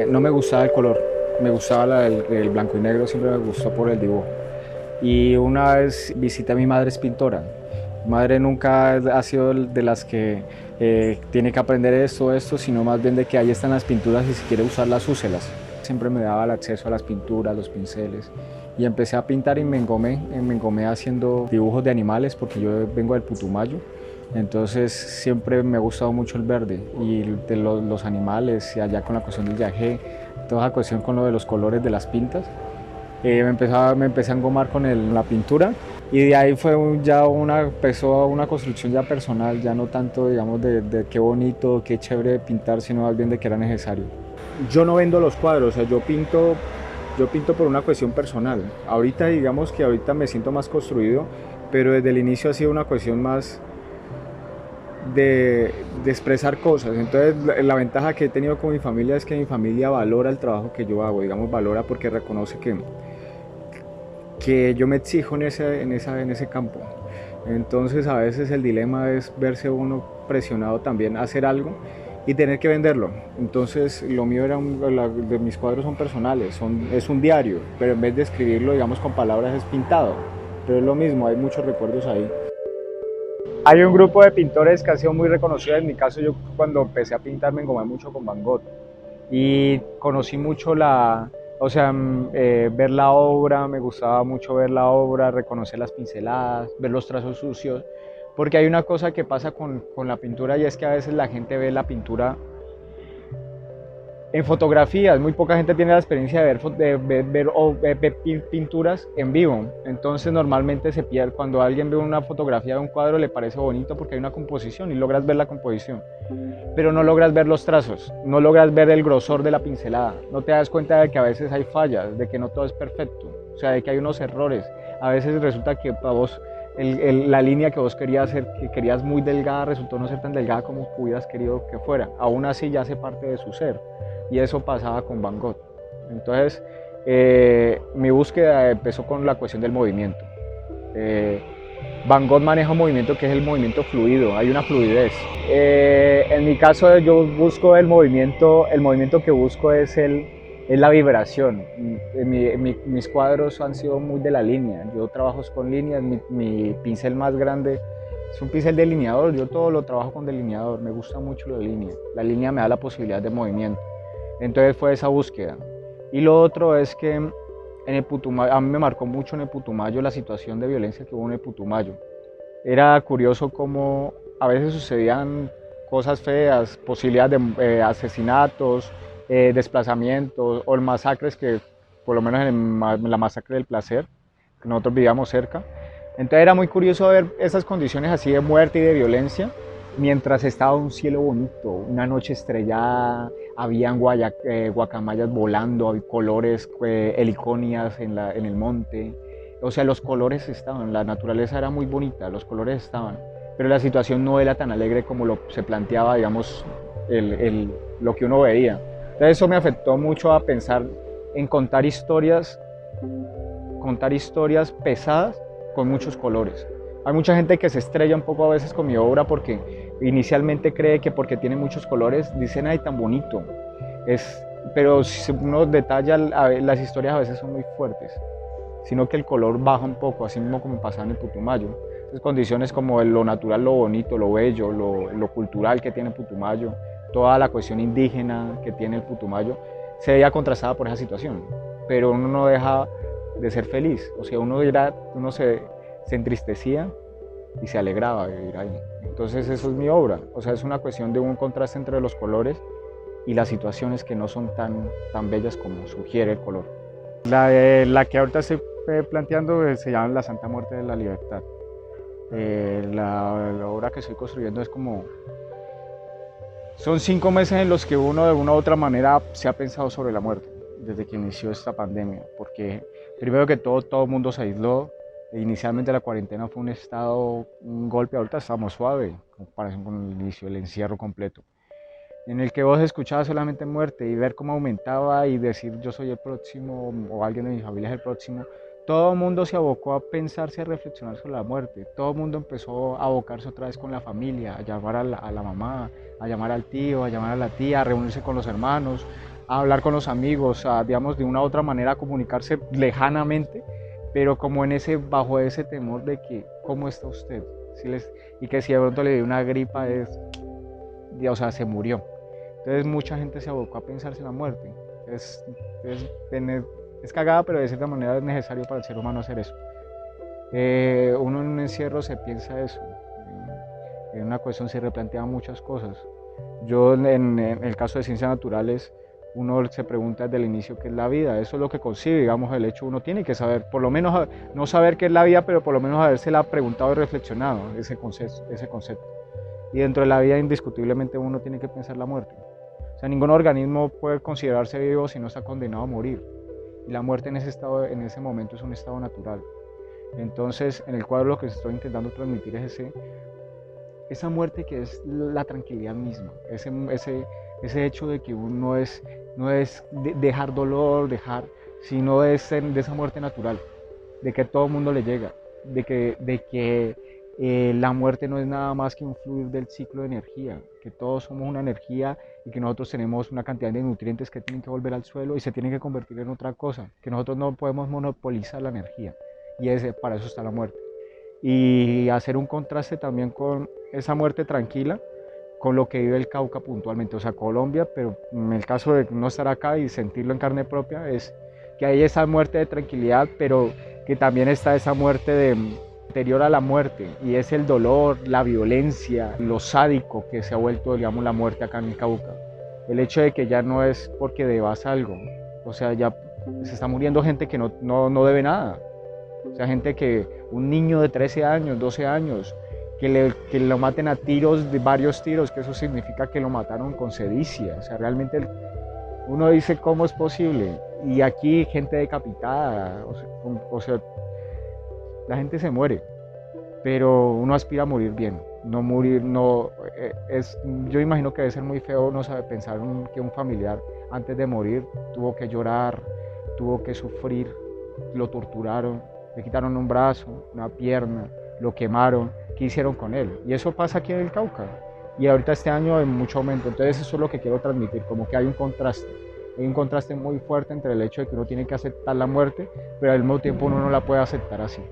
No me gustaba el color, me gustaba el blanco y negro, siempre me gustó por el dibujo. Y una vez visité a mi madre, es pintora. Mi madre nunca ha sido de las que tiene que aprender esto, sino más bien de que ahí están las pinturas y si quiere usarlas, úselas. Siempre me daba el acceso a las pinturas, los pinceles. Y empecé a pintar y me engomé haciendo dibujos de animales porque yo vengo del Putumayo. Entonces siempre me ha gustado mucho el verde y de los animales y allá con la cuestión del yagé, toda la cuestión con lo de los colores de las pintas. Me empecé a engomar con la pintura y de ahí fue empezó una construcción ya personal, ya no tanto digamos de qué bonito, qué chévere pintar, sino más bien de que era necesario. Yo no vendo los cuadros, o sea, yo pinto por una cuestión personal. Ahorita digamos que ahorita me siento más construido, pero desde el inicio ha sido una cuestión más de expresar cosas. Entonces la ventaja que he tenido con mi familia es que mi familia valora el trabajo que yo hago, digamos, valora porque reconoce que yo me exijo en ese campo. Entonces a veces el dilema es verse uno presionado también a hacer algo y tener que venderlo. Entonces lo mío de mis cuadros son personales, es un diario, pero en vez de escribirlo digamos con palabras es pintado. Pero es lo mismo, hay muchos recuerdos ahí. Hay un grupo de pintores que ha sido muy reconocido. En mi caso, yo cuando empecé a pintar me engomé mucho con Van Gogh y conocí mucho ver la obra, me gustaba mucho ver la obra, reconocer las pinceladas, ver los trazos sucios, porque hay una cosa que pasa con la pintura y es que a veces la gente ve la pintura en fotografías. Muy poca gente tiene la experiencia de ver pinturas en vivo. Entonces normalmente se pierde. Cuando alguien ve una fotografía de un cuadro le parece bonito porque hay una composición y logras ver la composición. Pero no logras ver los trazos, no logras ver el grosor de la pincelada. No te das cuenta de que a veces hay fallas, de que no todo es perfecto. O sea, de que hay unos errores. A veces resulta que para vos la línea que vos querías hacer, que querías muy delgada, resultó no ser tan delgada como hubieras querido que fuera. Aún así ya hace parte de su ser. Y eso pasaba con Van Gogh. Entonces, mi búsqueda empezó con la cuestión del movimiento. Eh, Van Gogh maneja un movimiento que es el movimiento fluido, hay una fluidez. En mi caso yo busco el movimiento que busco es la vibración. Mis cuadros han sido muy de la línea, yo trabajo con líneas, mi pincel más grande es un pincel delineador, yo todo lo trabajo con delineador, me gusta mucho la línea me da la posibilidad de movimiento. Entonces fue esa búsqueda. Y lo otro es que en el Putumayo, a mí me marcó mucho en el Putumayo la situación de violencia que hubo en el Putumayo. Era curioso cómo a veces sucedían cosas feas, posibilidades de asesinatos, desplazamientos o masacres que, por lo menos en la masacre del Placer, que nosotros vivíamos cerca. Entonces era muy curioso ver esas condiciones así de muerte y de violencia mientras estaba un cielo bonito, una noche estrellada, habían guacamayas volando, había colores, heliconias en el monte. O sea, los colores estaban, la naturaleza era muy bonita, los colores estaban, pero la situación no era tan alegre como se planteaba, digamos, lo que uno veía. Entonces eso me afectó mucho a pensar en contar historias pesadas con muchos colores. Hay mucha gente que se estrella un poco a veces con mi obra porque inicialmente cree que porque tiene muchos colores dicen, ay, tan bonito. Pero si uno detalla, las historias a veces son muy fuertes, sino que el color baja un poco, así mismo como pasaba en el Putumayo. Entonces, condiciones como lo natural, lo bonito, lo bello, lo cultural que tiene Putumayo, toda la cuestión indígena que tiene el Putumayo, se veía contrastada por esa situación. Pero uno no deja de ser feliz, o sea, uno se entristecía y se alegraba de vivir ahí. Entonces eso es mi obra, o sea, es una cuestión de un contraste entre los colores y las situaciones que no son tan bellas como sugiere el color. La que ahorita estoy planteando se llama La Santa Muerte de la Libertad. La obra que estoy construyendo es como... Son 5 meses en los que uno de una u otra manera se ha pensado sobre la muerte desde que inició esta pandemia, porque primero que todo el mundo se aisló. Inicialmente la cuarentena fue un golpe, ahorita estamos suave, en comparación con el inicio, el encierro completo, en el que vos escuchabas solamente muerte y ver cómo aumentaba y decir yo soy el próximo o alguien de mi familia es el próximo. Todo el mundo se abocó a pensarse, a reflexionar sobre la muerte. Todo el mundo empezó a abocarse otra vez con la familia, a llamar a la mamá, a llamar al tío, a llamar a la tía, a reunirse con los hermanos. a hablar con los amigos, a, digamos, de una u otra manera a comunicarse lejanamente, pero como bajo ese temor de que, ¿cómo está usted? Y que si de pronto le dio una gripa, o sea, se murió. Entonces mucha gente se abocó a pensarse en la muerte. Es, es, es cagada, pero de cierta manera es necesario para el ser humano hacer eso. Uno en un encierro se piensa eso, en una cuestión se replantea muchas cosas. Yo en el caso de ciencias naturales, uno se pregunta desde el inicio qué es la vida, eso es lo que concibe, digamos, el hecho uno tiene que saber, por lo menos no saber qué es la vida, pero por lo menos habérsela preguntado y reflexionado ese concepto. Y dentro de la vida indiscutiblemente uno tiene que pensar la muerte. O sea, ningún organismo puede considerarse vivo si no está condenado a morir. Y la muerte en ese momento es un estado natural. Entonces, en el cuadro lo que estoy intentando transmitir es esa muerte que es la tranquilidad misma, ese hecho de que uno no es dejar dolor, sino de esa muerte natural, de que todo el mundo le llega, de que la muerte no es nada más que un fluir del ciclo de energía, que todos somos una energía y que nosotros tenemos una cantidad de nutrientes que tienen que volver al suelo y se tienen que convertir en otra cosa, que nosotros no podemos monopolizar la energía y para eso está la muerte. Y hacer un contraste también con esa muerte tranquila, con lo que vive el Cauca puntualmente, o sea, Colombia, pero en el caso de no estar acá y sentirlo en carne propia, es que hay esa muerte de tranquilidad, pero que también está esa muerte anterior a la muerte, y es el dolor, la violencia, lo sádico que se ha vuelto, digamos, la muerte acá en el Cauca. El hecho de que ya no es porque debas algo, o sea, ya se está muriendo gente que no debe nada. O sea, un niño de 13 años, 12 años, que lo maten a tiros, de varios tiros, que eso significa que lo mataron con sedicia. O sea, realmente uno dice, ¿cómo es posible? Y aquí gente decapitada, o sea, la gente se muere, pero uno aspira a morir bien. No morir, no, yo imagino que debe ser muy feo no saber pensar que un familiar antes de morir tuvo que llorar, tuvo que sufrir, lo torturaron, le quitaron un brazo, una pierna, lo quemaron, ¿qué hicieron con él? Y eso pasa aquí en el Cauca. Y ahorita este año en mucho aumento. Entonces eso es lo que quiero transmitir, como que hay un contraste. Hay un contraste muy fuerte entre el hecho de que uno tiene que aceptar la muerte, pero al mismo tiempo uno no la puede aceptar así.